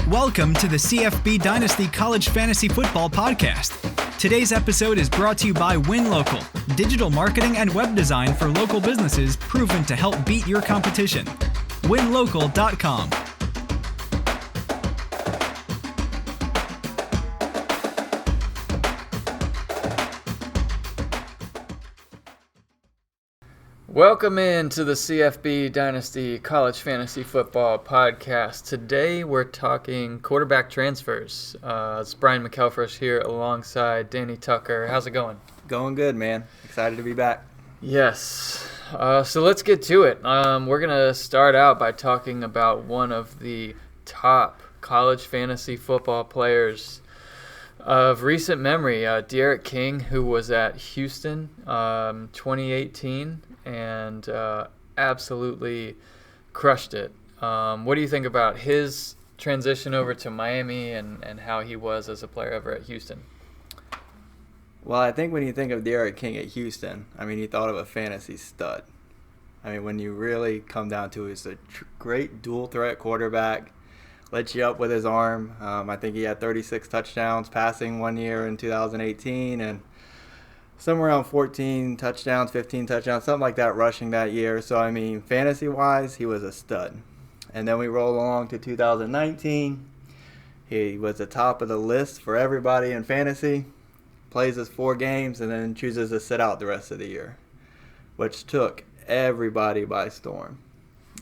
Welcome to the CFBDynasty College Fantasy Football Podcast. Today's episode is brought to you by WinLocal, digital marketing and web design for local businesses proven to help beat your competition. WinLocal.com. Welcome into the CFB Dynasty College Fantasy Football Podcast. Today we're talking quarterback transfers. It's Brian McElfresh here alongside Danny Tucker. How's it going? Going good, man. Excited to be back. Yes. So let's get to it. We're going to start out by talking about one of the top college fantasy football players of recent memory, Derrick King, who was at Houston 2018 and absolutely crushed it. What do you think about his transition over to Miami and how he was as a player over at Houston? Well, I think when you think of Derrick King at Houston, you thought of a fantasy stud. When you really come down to it, he's a great dual-threat quarterback, lit you up with his arm. I think he had 36 touchdowns passing one year in 2018 and somewhere around 14 touchdowns, 15 touchdowns, something like that rushing that year. So, fantasy-wise, he was a stud. And then we roll along to 2019. He was the top of the list for everybody in fantasy, plays his 4 games, and then chooses to sit out the rest of the year, which took everybody by storm.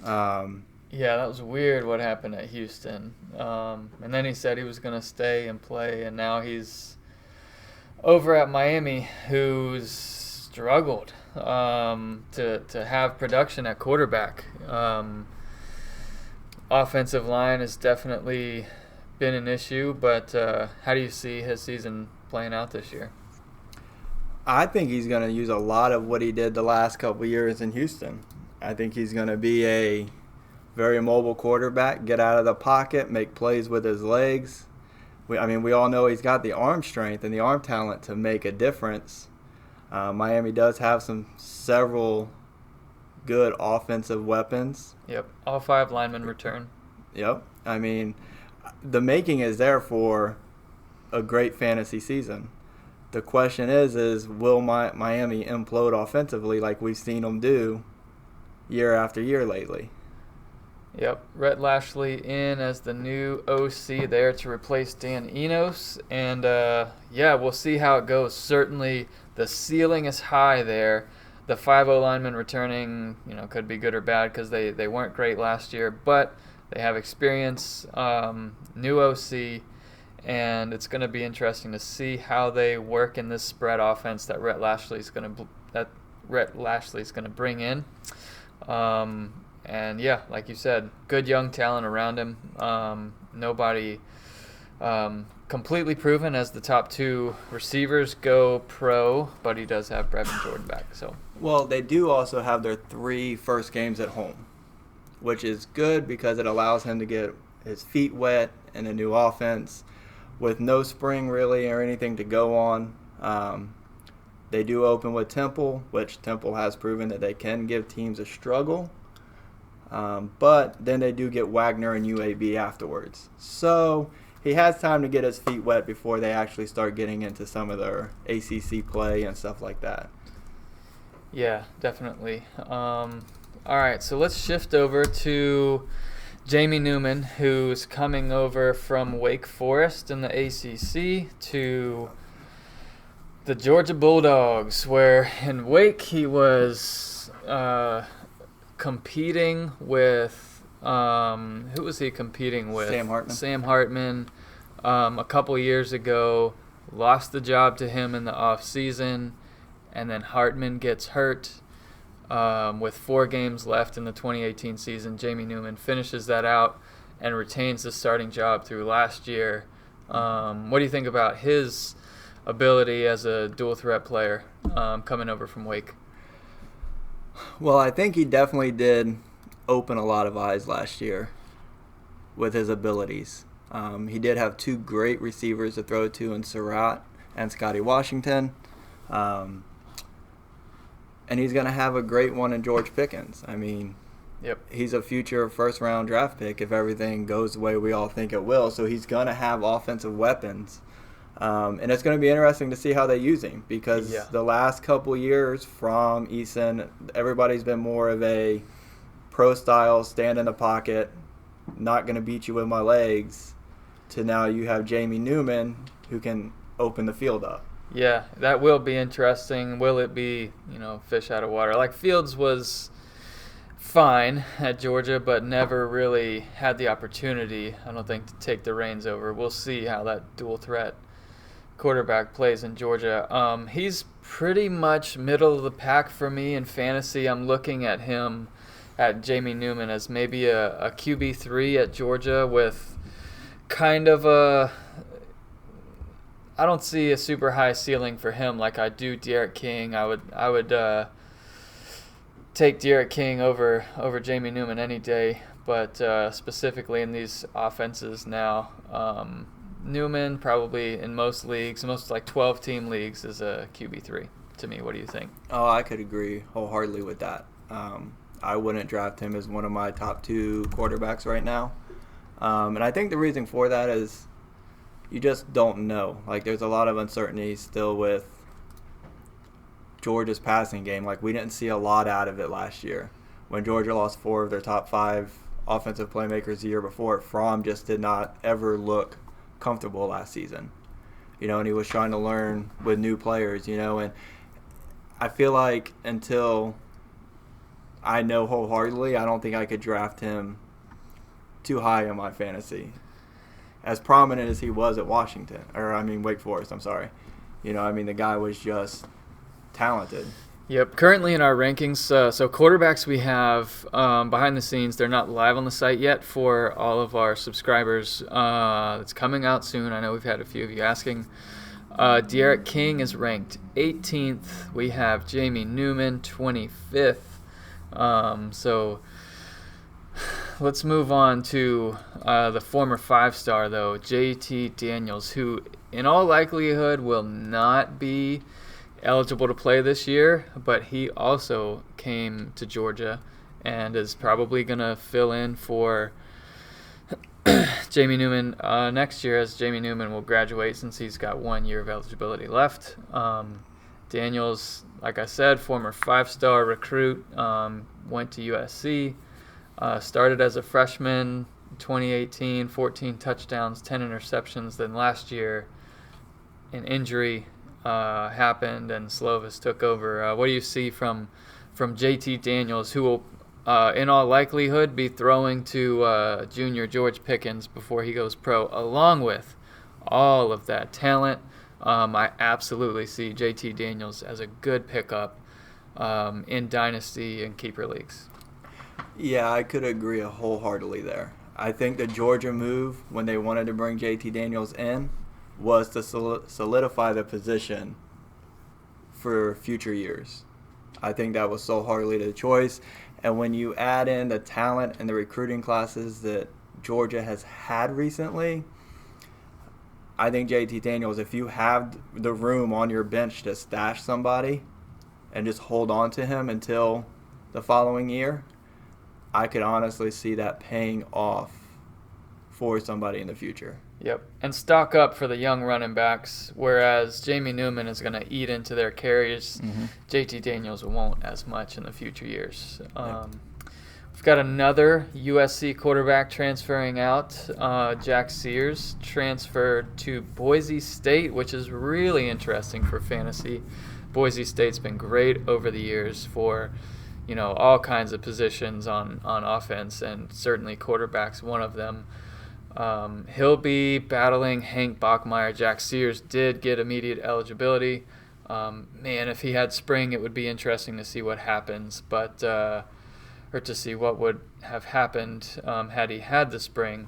Yeah, that was weird what happened at Houston. And then he said he was going to stay and play, and now he's over at Miami, who's struggled to have production at quarterback. Offensive line has definitely been an issue, but how do you see his season playing out this year? I think he's going to use a lot of what he did the last couple of years in Houston. I think he's going to be a very mobile quarterback, get out of the pocket, make plays with his legs. We all know he's got the arm strength and the arm talent to make a difference. Miami does have several good offensive weapons. Yep, all 5 linemen return. Yep. The making is there for a great fantasy season. The question is will Miami implode offensively like we've seen them do year after year lately? Yep, Rhett Lashley in as the new OC there to replace Dan Enos. And, we'll see how it goes. Certainly the ceiling is high there. The 5-0 linemen returning, could be good or bad because they weren't great last year. But they have experience, new OC, and it's going to be interesting to see how they work in this spread offense that Rhett Lashley's going to bring in. And yeah, like you said, good young talent around him. Nobody completely proven as the top 2 receivers go pro, but he does have Brevin Jordan back. Well, they do also have their 3 first games at home, which is good because it allows him to get his feet wet in a new offense with no spring really or anything to go on. They do open with Temple, which Temple has proven that they can give teams a struggle. But then they do get Wagner and UAB afterwards. So he has time to get his feet wet before they actually start getting into some of their ACC play and stuff like that. Yeah, definitely. All right, so let's shift over to Jamie Newman, who's coming over from Wake Forest in the ACC to the Georgia Bulldogs, where in Wake he was competing with who was he competing with? Sam Hartman. A couple years ago, lost the job to him in the off season, and then Hartman gets hurt with 4 games left in the 2018 season. Jamie Newman finishes that out and retains the starting job through last year. What do you think about his ability as a dual threat player coming over from Wake? Well, I think he definitely did open a lot of eyes last year with his abilities. He did have 2 great receivers to throw to in Surratt and Scotty Washington. And he's going to have a great one in George Pickens. Yep. He's a future first-round draft pick if everything goes the way we all think it will. So he's going to have offensive weapons. And it's going to be interesting to see how they use him because the last couple years from Eason, everybody's been more of a pro-style, stand in the pocket, not going to beat you with my legs, to now you have Jamie Newman who can open the field up. Yeah, that will be interesting. Will it be, fish out of water? Like Fields was fine at Georgia, but never really had the opportunity, I don't think, to take the reins over. We'll see how that dual threat quarterback plays in Georgia. He's pretty much middle of the pack for me in fantasy. I'm looking at him, at Jamie Newman, as maybe a QB3 at Georgia with kind of I don't see a super high ceiling for him like I do Derrick King. I would take Derrick King over Jamie Newman any day, but specifically in these offenses now, Newman probably in most leagues, most like 12-team leagues, is a QB3 to me. What do you think? Oh, I could agree wholeheartedly with that. I wouldn't draft him as one of my top 2 quarterbacks right now. And I think the reason for that is you just don't know. Like, there's a lot of uncertainty still with Georgia's passing game. Like, we didn't see a lot out of it last year. When Georgia lost 4 of their top 5 offensive playmakers the year before, Fromm just did not ever look comfortable last season. And he was trying to learn with new players, and I feel like until I know wholeheartedly, I don't think I could draft him too high in my fantasy. As prominent as he was at Wake Forest, I'm sorry. The guy was just talented. Yep. Currently in our rankings, so quarterbacks we have behind the scenes. They're not live on the site yet for all of our subscribers. It's coming out soon. I know we've had a few of you asking. Derrick King is ranked 18th. We have Jamie Newman 25th. So let's move on to the former 5-star, though, JT Daniels, who in all likelihood will not be eligible to play this year, but he also came to Georgia and is probably going to fill in for Jamie Newman next year, as Jamie Newman will graduate since he's got 1 year of eligibility left. Daniels, like I said, former 5-star recruit, went to USC, started as a freshman 2018, 14 touchdowns, 10 interceptions. Then last year, an injury happened and Slovis took over. What do you see from JT Daniels, who will in all likelihood be throwing to junior George Pickens before he goes pro, along with all of that talent? I absolutely see JT Daniels as a good pickup in Dynasty and Keeper leagues. Yeah, I could agree wholeheartedly there. I think the Georgia move, when they wanted to bring JT Daniels in, was to solidify the position for future years. I think that was so heartily the choice. And when you add in the talent and the recruiting classes that Georgia has had recently, I think JT Daniels, if you have the room on your bench to stash somebody and just hold on to him until the following year, I could honestly see that paying off for somebody in the future. Yep, and stock up for the young running backs, whereas Jamie Newman is going to eat into their carries. JT Daniels won't as much in the future years. We've got another USC quarterback transferring out. Jack Sears transferred to Boise State, which is really interesting for fantasy. Boise State's been great over the years for all kinds of positions on offense, and certainly quarterback's one of them. He'll be battling Hank Bachmeier. Jack Sears did get immediate eligibility. Man, if he had spring, it would be interesting to see what happens, or to see what would have happened had he had the spring.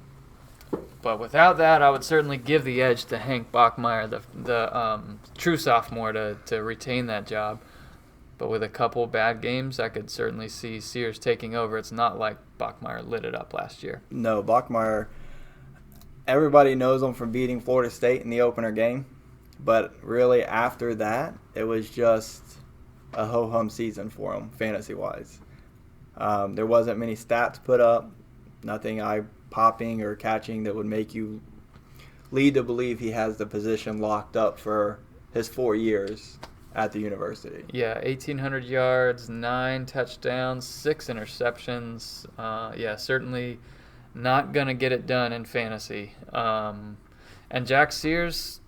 But without that, I would certainly give the edge to Hank Bachmeier, the true sophomore, to retain that job. But with a couple bad games, I could certainly see Sears taking over. It's not like Bachmeier lit it up last year. No, Bachmeier, everybody knows him from beating Florida State in the opener game. But really, after that, it was just a ho-hum season for him, fantasy-wise. There wasn't many stats put up, nothing eye-popping or catching that would make you lead to believe he has the position locked up for his 4 years at the university. Yeah, 1,800 yards, 9 touchdowns, 6 interceptions. Certainly not going to get it done in fantasy. And Jack Sears,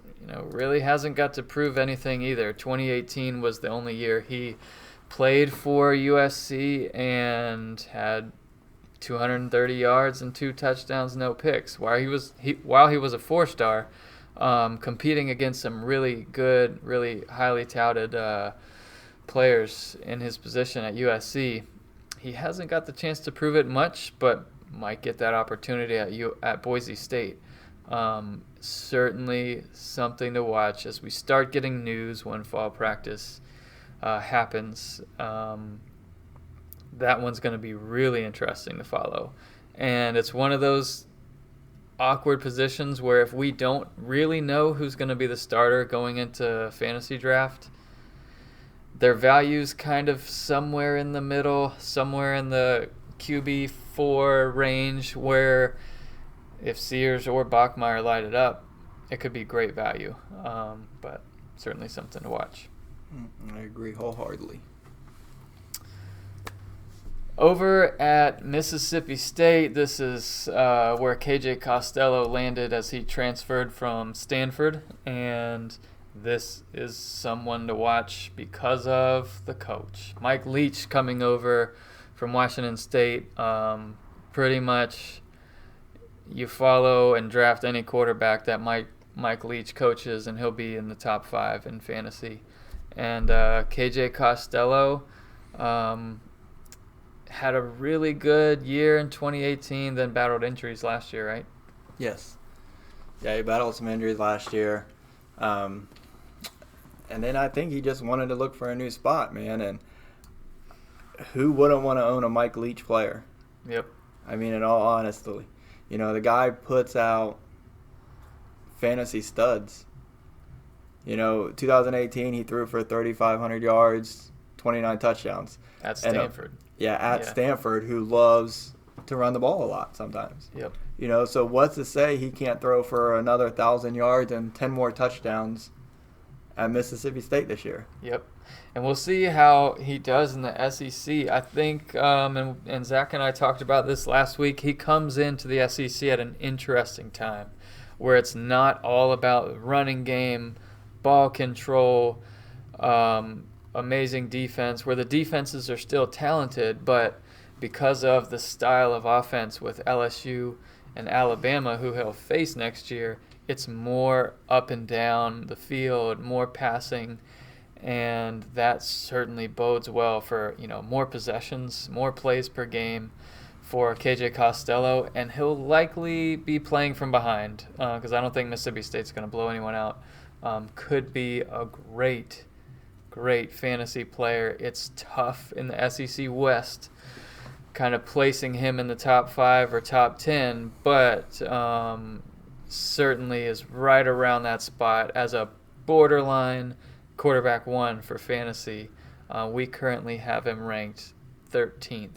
really hasn't got to prove anything either. 2018 was the only year he played for USC and had 230 yards and 2 touchdowns, no picks. While he was a 4-star, competing against some really good, really highly touted players in his position at USC, he hasn't got the chance to prove it much, but might get that opportunity at Boise State. Certainly something to watch as we start getting news when fall practice happens. That one's going to be really interesting to follow. And it's one of those awkward positions where if we don't really know who's going to be the starter going into fantasy draft, their value's kind of somewhere in the middle, somewhere in the QB4 range, where if Sears or Bachmeier light it up, it could be great value. But certainly something to watch. I agree wholeheartedly. Over at Mississippi State, this is where KJ Costello landed as he transferred from Stanford, and this is someone to watch because of the coach. Mike Leach coming over from Washington State. Pretty much you follow and draft any quarterback that Mike Leach coaches, and he'll be in the top 5 in fantasy. And KJ Costello had a really good year in 2018, then battled injuries last year, right? Yes. Yeah, he battled some injuries last year. And then I think he just wanted to look for a new spot, man. And who wouldn't want to own a Mike Leach player? Yep. I mean, in all honesty. The guy puts out fantasy studs. 2018, he threw for 3,500 yards, 29 touchdowns. At Stanford. Stanford, who loves to run the ball a lot sometimes. Yep. So what's to say he can't throw for another 1,000 yards and 10 more touchdowns at Mississippi State this year? Yep. And we'll see how he does in the SEC. I think, and Zach and I talked about this last week, he comes into the SEC at an interesting time where it's not all about running game, ball control, amazing defense, where the defenses are still talented, but because of the style of offense with LSU and Alabama, who he'll face next year, it's more up and down the field, more passing, and that certainly bodes well for more possessions, more plays per game for KJ Costello, and he'll likely be playing from behind because I don't think Mississippi State's going to blow anyone out. Could be a great fantasy player. It's tough in the SEC West, kind of placing him in the top 5 or top 10, but certainly is right around that spot as a borderline quarterback 1 for fantasy. We currently have him ranked 13th,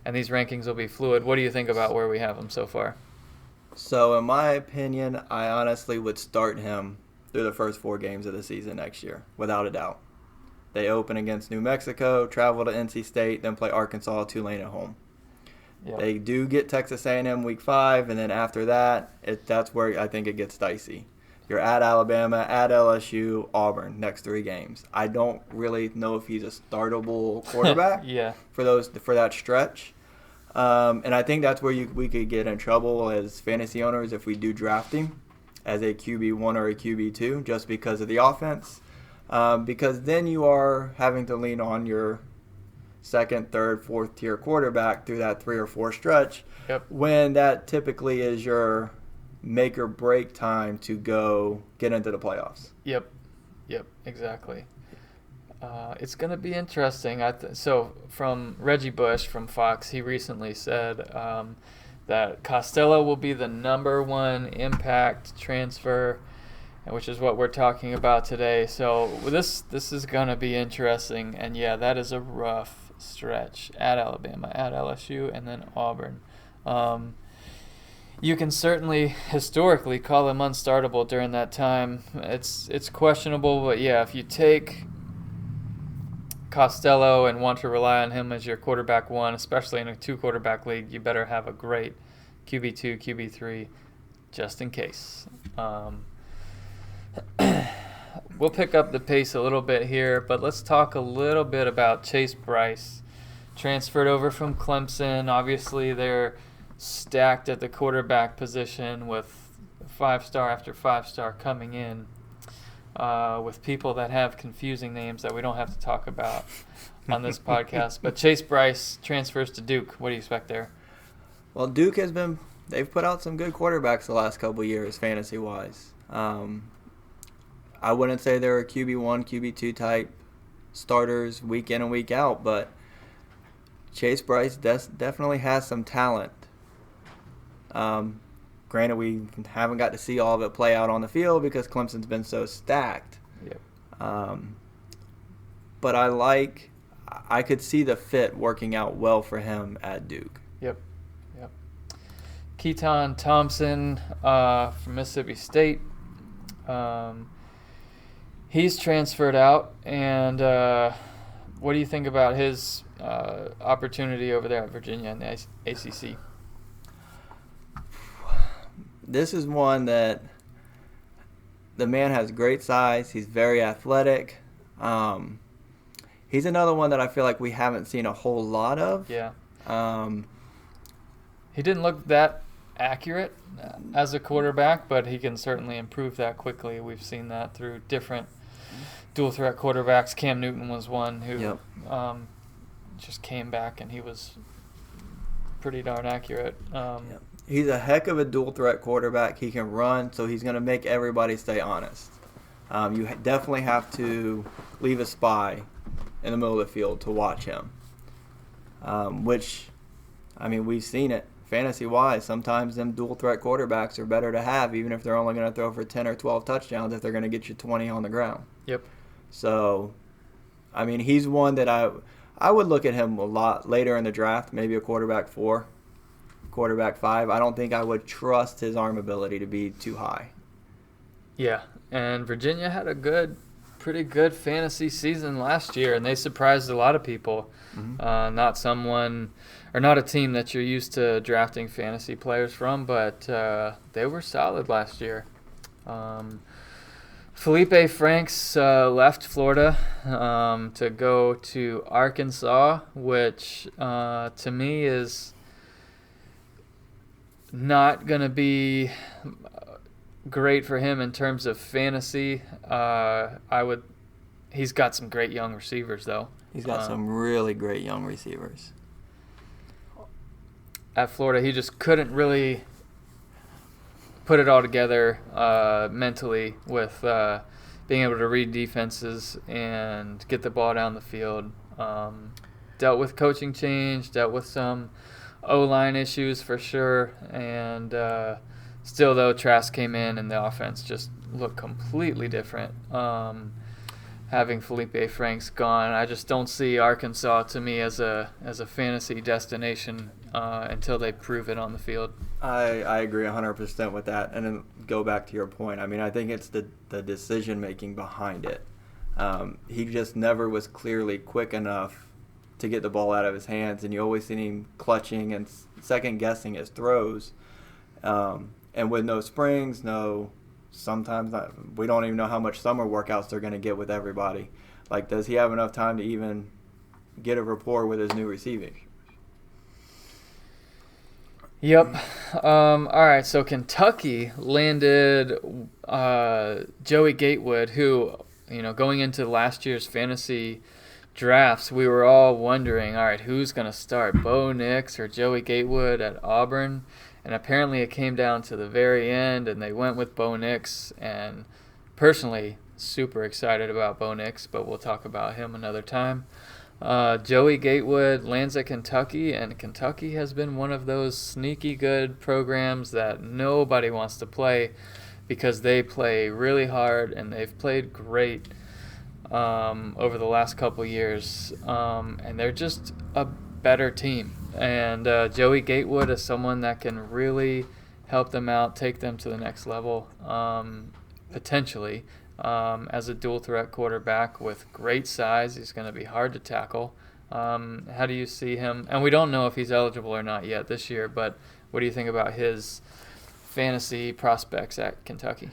and these rankings will be fluid. What do you think about where we have him so far? So in my opinion, I honestly would start him through the first 4 games of the season next year, without a doubt. They open against New Mexico, travel to NC State, then play Arkansas, Tulane at home. Yep. They do get Texas A&M week 5, and then after that, that's where I think it gets dicey. You're at Alabama, at LSU, Auburn, next 3 games. I don't really know if he's a startable quarterback for that stretch. And I think that's where we could get in trouble as fantasy owners if we do draft him as a QB1 or a QB2 just because of the offense. Because then you are having to lean on your second, third, fourth tier quarterback through that 3 or 4 stretch when that typically is your make or break time to go get into the playoffs. Yep, exactly. It's going to be interesting. So from Reggie Bush from Fox, he recently said that Costello will be the number 1 impact transfer, which is what we're talking about today. So this is going to be interesting. And, that is a rough stretch at Alabama, at LSU, and then Auburn. You can certainly historically call him unstartable during that time. It's questionable, but yeah, if you take Costello and want to rely on him as your quarterback one, especially in a 2-quarterback league, you better have a great QB2, QB3, just in case. We'll pick up the pace a little bit here, but let's talk a little bit about Chase Brice. Transferred over from Clemson. Obviously, they're stacked at the quarterback position with 5-star after 5-star coming in, with people that have confusing names that we don't have to talk about on this podcast. But Chase Brice transfers to Duke. What do you expect there? Well, Duke they've put out some good quarterbacks the last couple of years, fantasy-wise. I wouldn't say they're a QB1, QB2 type starters week in and week out, but Chase Brice definitely has some talent. Granted, we haven't got to see all of it play out on the field because Clemson's been so stacked. Yep. But I could see the fit working out well for him at Duke. Yep. Keaton Thompson from Mississippi State. He's transferred out, and what do you think about his opportunity over there at Virginia in the ACC? This is one that the man has great size. He's very athletic. He's another one that I feel like we haven't seen a whole lot of. Yeah. He didn't look that accurate as a quarterback, but he can certainly improve that quickly. We've seen that through different dual threat quarterbacks. Cam Newton was one who just came back, and he was pretty darn accurate. He's a heck of a dual threat quarterback. He can run, so he's going to make everybody stay honest. You definitely have to leave a spy in the middle of the field to watch him, which, I mean, we've seen it fantasy-wise. Sometimes them dual threat quarterbacks are better to have, even if they're only going to throw for 10 or 12 touchdowns, if they're going to get you 20 on the ground. Yep. So, I mean, he's one that I would look at him a lot later in the draft, maybe a quarterback 4, quarterback 5. I don't think I would trust his arm ability to be too high. Yeah, and Virginia had a pretty good fantasy season last year, and they surprised a lot of people. Mm-hmm. Not a team that you're used to drafting fantasy players from, but they were solid last year. Philippe Franks left Florida to go to Arkansas, which to me is not going to be great for him in terms of fantasy. He's got some great young receivers, though. He's got some really great young receivers. At Florida, he just couldn't really put it all together mentally with being able to read defenses and get the ball down the field. Dealt with coaching change, dealt with some O-line issues for sure, and still, though, Trask came in and the offense just looked completely different. Having Philippe Franks gone, I just don't see Arkansas to me as a fantasy destination until they prove it on the field. I agree 100% with that. And then go back to your point. I mean, I think it's the decision-making behind it. He just never was clearly quick enough to get the ball out of his hands, and you always see him clutching and second-guessing his throws. And with no springs, sometimes we don't even know how much summer workouts they're going to get with everybody. Like, does he have enough time to even get a rapport with his new receiving? Yep. All right, so Kentucky landed Joey Gatewood, who, going into last year's fantasy drafts, we were all wondering, all right, who's going to start, Bo Nix or Joey Gatewood at Auburn? And apparently it came down to the very end, and they went with Bo Nix. And personally, super excited about Bo Nix, but we'll talk about him another time. Joey Gatewood lands at Kentucky, and Kentucky has been one of those sneaky good programs that nobody wants to play because they play really hard, and they've played great. over the last couple years, and they're just a better team. And Joey Gatewood is someone that can really help them out, take them to the next level, potentially, as a dual threat quarterback with great size. He's going to be hard to tackle. How do you see him? And we don't know if he's eligible or not yet this year, but what do you think about his fantasy prospects at Kentucky?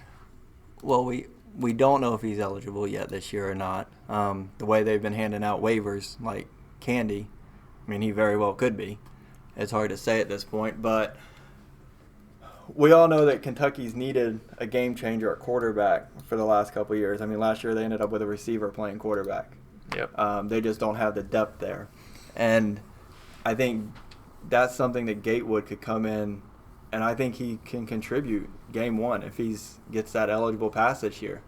Well, we don't know if he's eligible yet this year or not. The way they've been handing out waivers like candy, I mean, he very well could be. It's hard to say at this point, but we all know that Kentucky's needed a game changer at quarterback for the last couple of years. I mean, last year they ended up with a receiver playing quarterback. Yep. They just don't have the depth there. And I think that's something that Gatewood could come in, and I think he can contribute game one if he gets that eligible pass this year.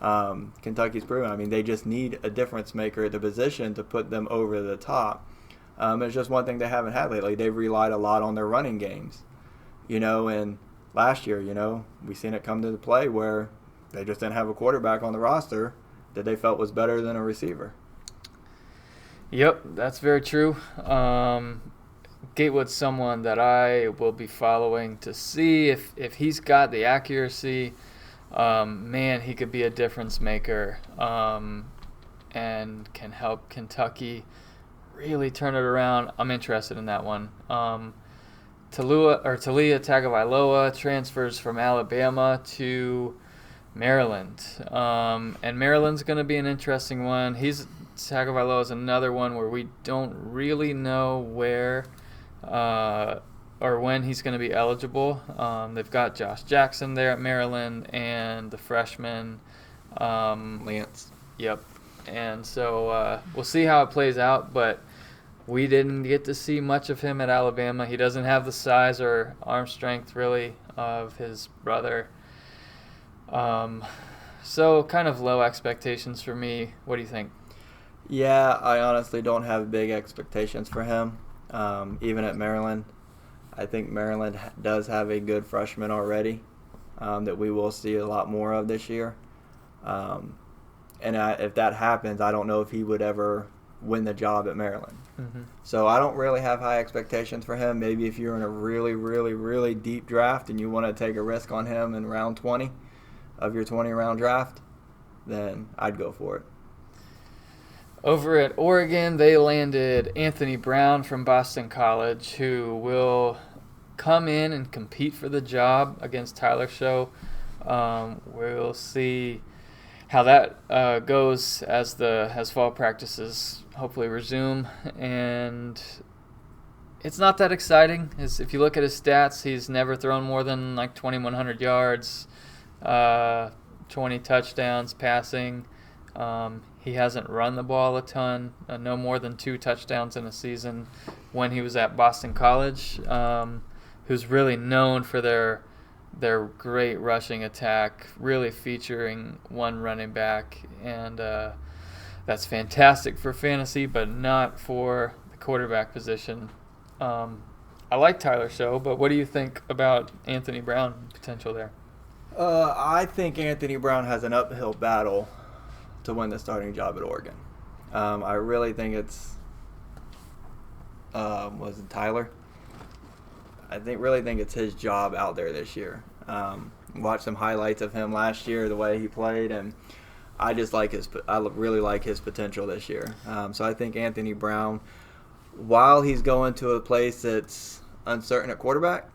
Kentucky's proven. I mean, they just need a difference maker at the position to put them over the top. It's just one thing they haven't had lately. They've relied a lot on their running games. And last year, we seen it come to the play where they just didn't have a quarterback on the roster that they felt was better than a receiver. Yep, that's very true. Gatewood's someone that I will be following to see if he's got the accuracy. Man, he could be a difference maker, and can help Kentucky really turn it around. I'm interested in that one. Talia Tagovailoa transfers from Alabama to Maryland, and Maryland's going to be an interesting one. Tagovailoa is another one where we don't really know where or when he's going to be eligible. They've got Josh Jackson there at Maryland and the freshman Lance. Yep. And so we'll see how it plays out, but we didn't get to see much of him at Alabama. He doesn't have the size or arm strength, really, of his brother. So kind of low expectations for me. What do you think? Yeah, I honestly don't have big expectations for him, even at Maryland. I think Maryland does have a good freshman already that we will see a lot more of this year. If that happens, I don't know if he would ever win the job at Maryland. Mm-hmm. So I don't really have high expectations for him. Maybe if you're in a really, really, really deep draft and you want to take a risk on him in round 20 of your 20-round draft, then I'd go for it. Over at Oregon, they landed Anthony Brown from Boston College, who will come in and compete for the job against Tyler Show. We'll see how that goes as fall practices hopefully resume. And it's not that exciting. If you look at his stats, he's never thrown more than like 2,100 yards, 20 touchdowns passing. He hasn't run the ball a ton, no more than 2 touchdowns in a season when he was at Boston College, who's really known for their great rushing attack, really featuring one running back. And that's fantastic for fantasy, but not for the quarterback position. I like Tyler Show, but what do you think about Anthony Brown potential there? I think Anthony Brown has an uphill battle to win the starting job at Oregon. I really think it's was it Tyler? Really think it's his job out there this year. Watched some highlights of him last year, the way he played, and I really like his potential this year. So I think Anthony Brown, while he's going to a place that's uncertain at quarterback,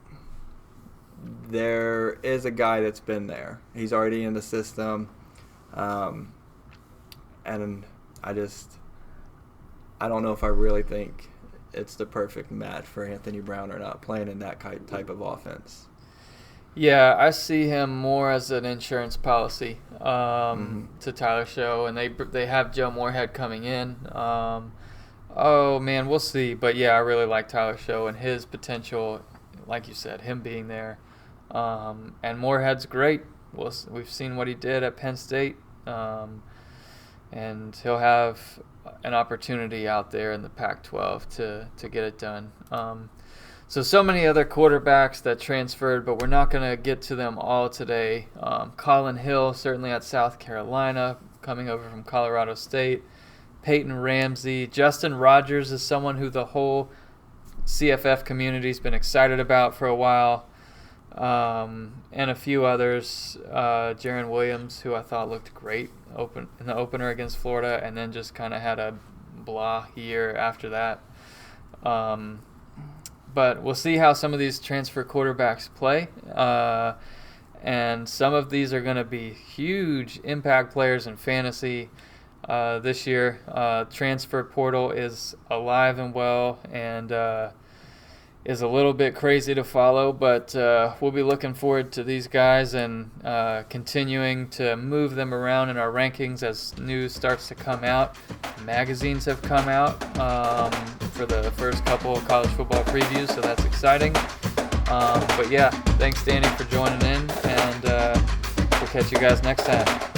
there is a guy that's been there. He's already in the system. And I don't know if I really think it's the perfect match for Anthony Brown or not, playing in that type of offense. Yeah, I see him more as an insurance policy to Tyler Show, and they have Joe Moorhead coming in. Oh, man, we'll see. But, yeah, I really like Tyler Show and his potential, like you said, him being there. And Moorhead's great. We've seen what he did at Penn State. And he'll have an opportunity out there in the Pac-12 to get it done. So many other quarterbacks that transferred, but we're not going to get to them all today. Colin Hill, certainly at South Carolina, coming over from Colorado State. Peyton Ramsey. Justin Rogers is someone who the whole CFF community's been excited about for a while. And a few others. Jaron Williams, who I thought looked great in the opener against Florida, and then just kind of had a blah year after that. But we'll see how some of these transfer quarterbacks play. And some of these are going to be huge impact players in fantasy this year. Transfer portal is alive and well, and is a little bit crazy to follow, but we'll be looking forward to these guys and continuing to move them around in our rankings as news starts to come out. Magazines have come out for the first couple of college football previews, so that's exciting. But yeah, thanks Danny for joining in, and we'll catch you guys next time.